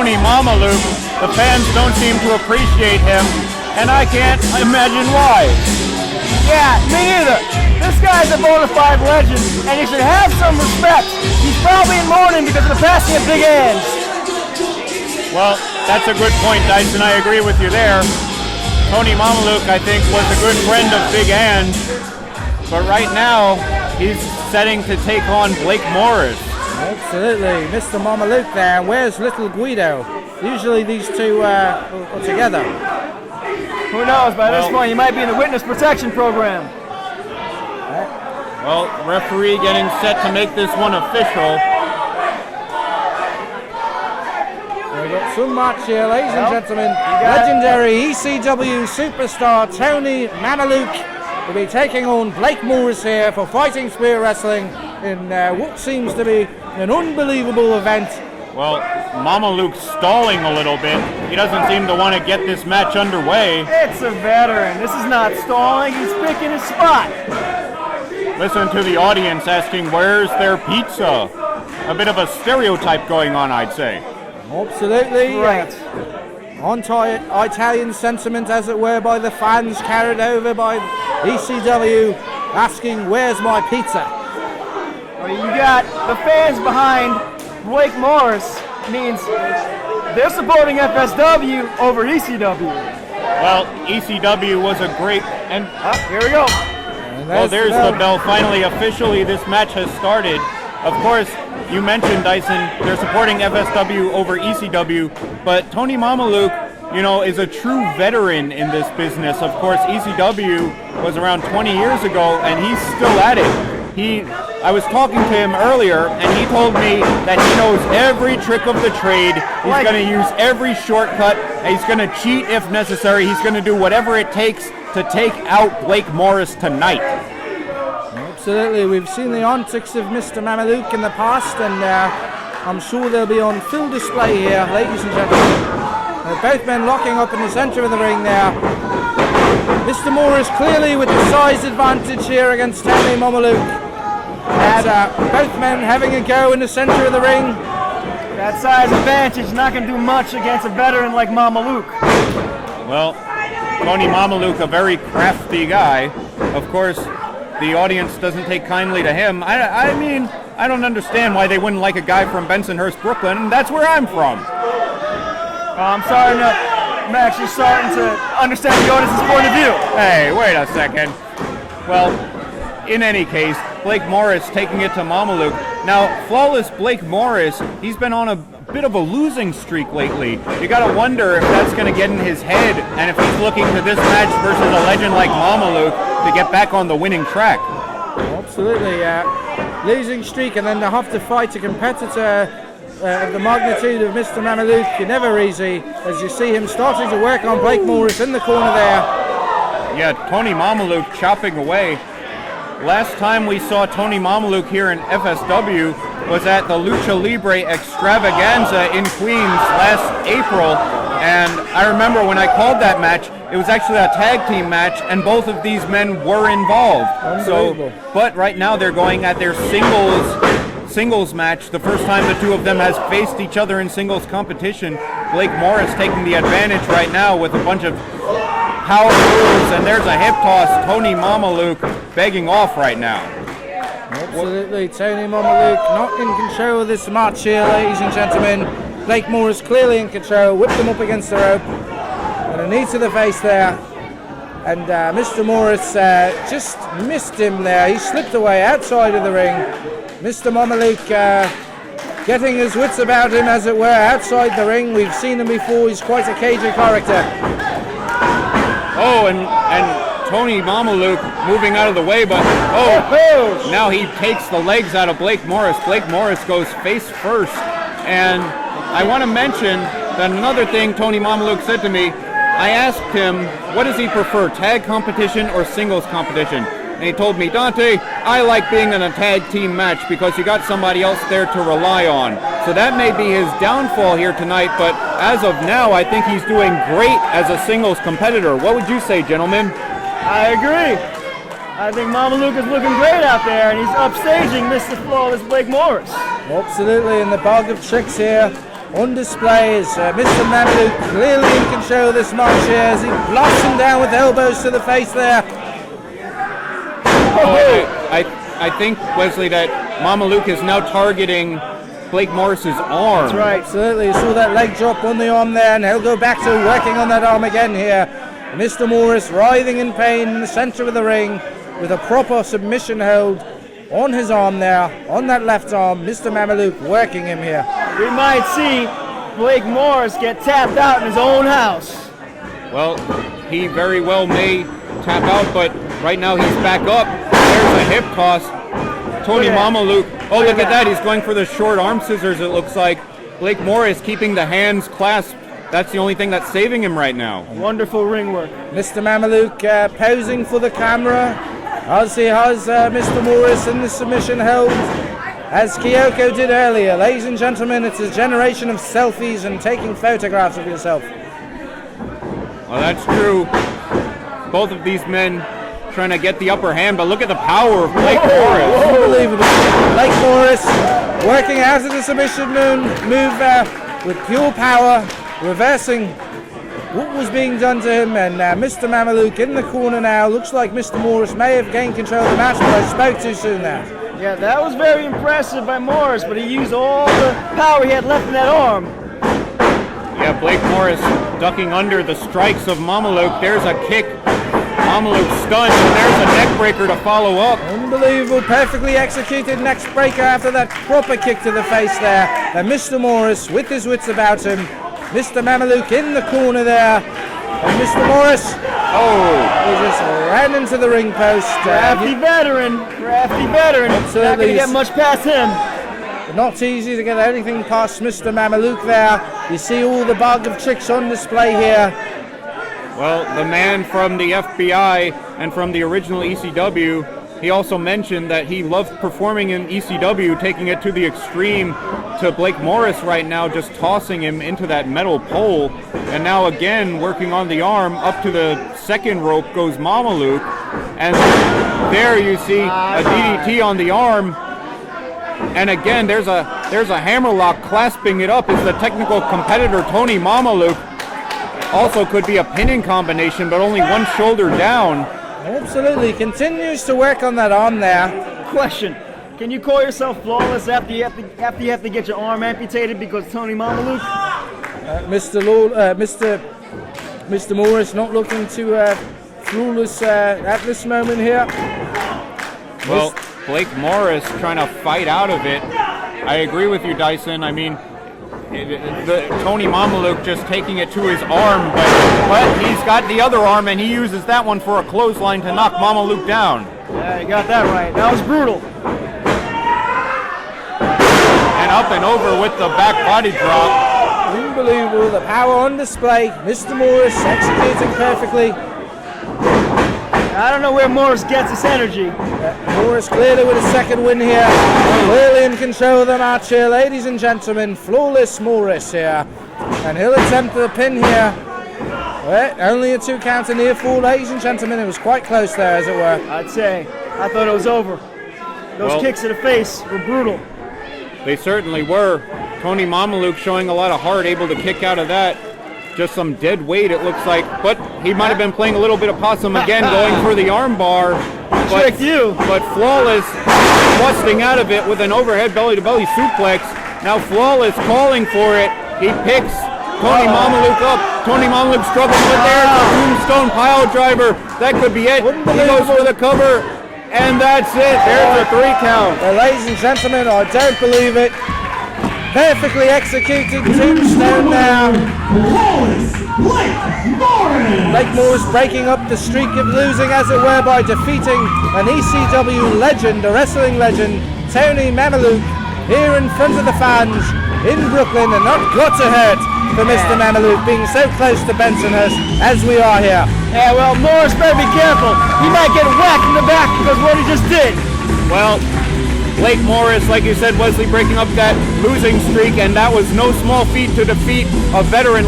Tony Mamaluke, the fans don't seem to appreciate him, and I can't imagine why. Yeah, me either. This guy's a bona fide legend, and he should have some respect. He's probably in mourning because of the passing of Big Ange. Well, that's a good point, Dyson. I agree with you there. Tony Mamaluke, I think, was a good friend of Big Ange, but right now, he's setting to take on Blake Morris. Absolutely. Mr. Mamaluke there. Where's little Guido? Usually these two are together. Who knows, by this point, he might be in the witness protection program. Well, referee getting set to make this one official. We've got some match here, ladies and gentlemen. Legendary ECW superstar Tony Mamaluke will be taking on Blake Morris here for Fighting Spear Wrestling in what seems to be an unbelievable event. Well, Mamaluke's stalling a little bit. He doesn't seem to want to get this match underway. It's a veteran. This is not stalling. He's picking his spot. Listen to the audience asking, where's their pizza? A bit of a stereotype going on, I'd say. Absolutely. Right. Anti-Italian sentiment, as it were, by the fans, carried over by ECW, asking, where's my pizza? Well, you got the fans behind Blake Morris, means they're supporting FSW over ECW. Well, ECW was a great... and here we go. Well, there's the bell. Finally, officially, this match has started. Of course, you mentioned, Dyson, they're supporting FSW over ECW, but Tony Mamaluke, you know, is a true veteran in this business. Of course, ECW was around 20 years ago, and he's still at it. I was talking to him earlier, and he told me that he knows every trick of the trade. He's going to use every shortcut, and he's going to cheat if necessary. He's going to do whatever it takes to take out Blake Morris tonight. Absolutely. We've seen the antics of Mr. Mamaluke in the past, and I'm sure they'll be on full display here, ladies and gentlemen. Both men locking up in the center of the ring there. Mr. Morris clearly with the size advantage here against Tony Mamaluke. Both men having a go in the center of the ring. That size advantage is not going to do much against a veteran like Mamaluke. Well, Tony Mamaluke, a very crafty guy. Of course, the audience doesn't take kindly to him. I mean, I don't understand why they wouldn't like a guy from Bensonhurst, Brooklyn, and that's where I'm from. I'm sorry, I'm actually starting to understand the audience's point of view. Hey, wait a second. Well, in any case, Blake Morris taking it to Mamaluke. Now, flawless Blake Morris, he's been on a bit of a losing streak lately. You gotta wonder if that's gonna get in his head, and if he's looking to this match versus a legend like Mamaluke to get back on the winning track. Absolutely, losing streak, and then to have to fight a competitor of the magnitude of Mr. Mamaluke, never easy, as you see him starting to work on Blake Morris in the corner there. Yeah, Tony Mamaluke chopping away. Last time we saw Tony Mamaluke here in FSW was at the Lucha Libre Extravaganza in Queens last April, and I remember when I called that match, it was actually a tag team match, and both of these men were involved. Unbelievable. But right now they're going at their singles match, the first time the two of them has faced each other in singles competition. Blake Morris taking the advantage right now with a bunch of power moves, and there's a hip toss. Tony Mamaluke begging off right now. Absolutely, Tony Mamaluke not in control of this match here, ladies and gentlemen. Blake Morris clearly in control, whipped him up against the rope, and a knee to the face there. And Mr. Morris just missed him there. He slipped away outside of the ring. Mr. Mamaluke getting his wits about him, as it were, outside the ring. We've seen him before. He's quite a cagey character. Oh, and Tony Mamaluke moving out of the way, but now he takes the legs out of Blake Morris. Blake Morris goes face first, and I want to mention that another thing Tony Mamaluke said to me, I asked him, what does he prefer, tag competition or singles competition? And he told me, Dante, I like being in a tag team match because you got somebody else there to rely on. So that may be his downfall here tonight, but as of now, I think he's doing great as a singles competitor. What would you say, gentlemen? I agree. I think Mamaluke is looking great out there, and he's upstaging Mr. Flawless Blake Morris. Absolutely, in the bag of tricks here. on display as Mr. Mamaluke clearly in control of this match here as he blasts him down with elbows to the face there. I think, Wesley, that Mamaluke is now targeting Blake Morris's arm. That's right. Absolutely. You saw that leg drop on the arm there, and he'll go back to working on that arm again here. Mr. Morris writhing in pain in the center of the ring with a proper submission hold on his arm there, on that left arm. Mr. Mamaluke working him here. We might see Blake Morris get tapped out in his own house. Well, he very well may tap out, but right now he's back up. There's a hip toss. Tony Mamaluke. Oh, look at that. He's going for the short arm scissors, it looks like. Blake Morris keeping the hands clasped. That's the only thing that's saving him right now. Wonderful ring work. Mr. Mamaluke posing for the camera as he has Mr. Morris in the submission hold, as Kyoko did earlier. Ladies and gentlemen, it's a generation of selfies and taking photographs of yourself. Well, that's true. Both of these men trying to get the upper hand, but look at the power of Blake Morris. Unbelievable. Blake Morris working out of the submission move with pure power, reversing what was being done to him, and Mr. Mamaluke in the corner now. Looks like Mr. Morris may have gained control of the match, but I spoke too soon there. Yeah, that was very impressive by Morris, but he used all the power he had left in that arm. Yeah, Blake Morris ducking under the strikes of Mamaluke. There's a kick. Mamaluke stunned, and there's a neck breaker to follow up. Unbelievable, perfectly executed neck breaker after that proper kick to the face there. And Mr. Morris with his wits about him. Mr. Mamaluke in the corner there. And Mr. Morris, he just ran into the ring post. Crafty veteran. Absolutely. Not going to get much past him. Not easy to get anything past Mr. Mamaluke there. You see all the bag of tricks on display here. Well, the man from the FBI and from the original ECW, he also mentioned that he loved performing in ECW, taking it to the extreme to Blake Morris right now, just tossing him into that metal pole. And now again, working on the arm, up to the second rope goes Mamaluke. And there you see a DDT on the arm. And again, there's a hammerlock clasping it up. Is the technical competitor Tony Mamaluke. Also could be a pinning combination, but only one shoulder down. Absolutely, continues to work on that arm there. Question: can you call yourself flawless after you have to get your arm amputated because Tony Mamaluke? Mr. Morris not looking too flawless at this moment here. Well, Blake Morris trying to fight out of it. I agree with you, Dyson. I mean, Tony Mamaluke just taking it to his arm, but he's got the other arm and he uses that one for a clothesline to knock Mamaluke down. Yeah, you got that right. That was brutal. And up and over with the back body drop. Unbelievable, the power on display. Mr. Morris executing perfectly. I don't know where Morris gets his energy. Morris clearly with a second win here. Clearly in control of the match here, ladies and gentlemen. Flawless Morris here. And he'll attempt the pin here. Well, only a 2 count and near fall, ladies and gentlemen. It was quite close there, as it were. I'd say. I thought it was over. Those kicks to the face were brutal. They certainly were. Tony Mamaluke showing a lot of heart, able to kick out of that. Just some dead weight, it looks like. But he might have been playing a little bit of possum again, going for the armbar. Tricked you. But Flawless busting out of it with an overhead belly-to-belly suplex. Now Flawless calling for it. He picks Tony Mamaluke up. Tony Mamaluke struggling, but there's a tombstone pile driver. That could be it. He goes for the cover, and that's it. There's a 3 count. Well, ladies and gentlemen, I don't believe it. Perfectly executed tombstone now. Blake Morris breaking up the streak of losing, as it were, by defeating an ECW legend, a wrestling legend, Tony Mamaluke, here in front of the fans in Brooklyn, and not got to hurt for Mr. Mamaluke being so close to Bensonhurst as we are here. Yeah, well, Morris better be careful. He might get whacked in the back because of what he just did. Well, Blake Morris, like you said, Wesley, breaking up that losing streak, and that was no small feat to defeat a veteran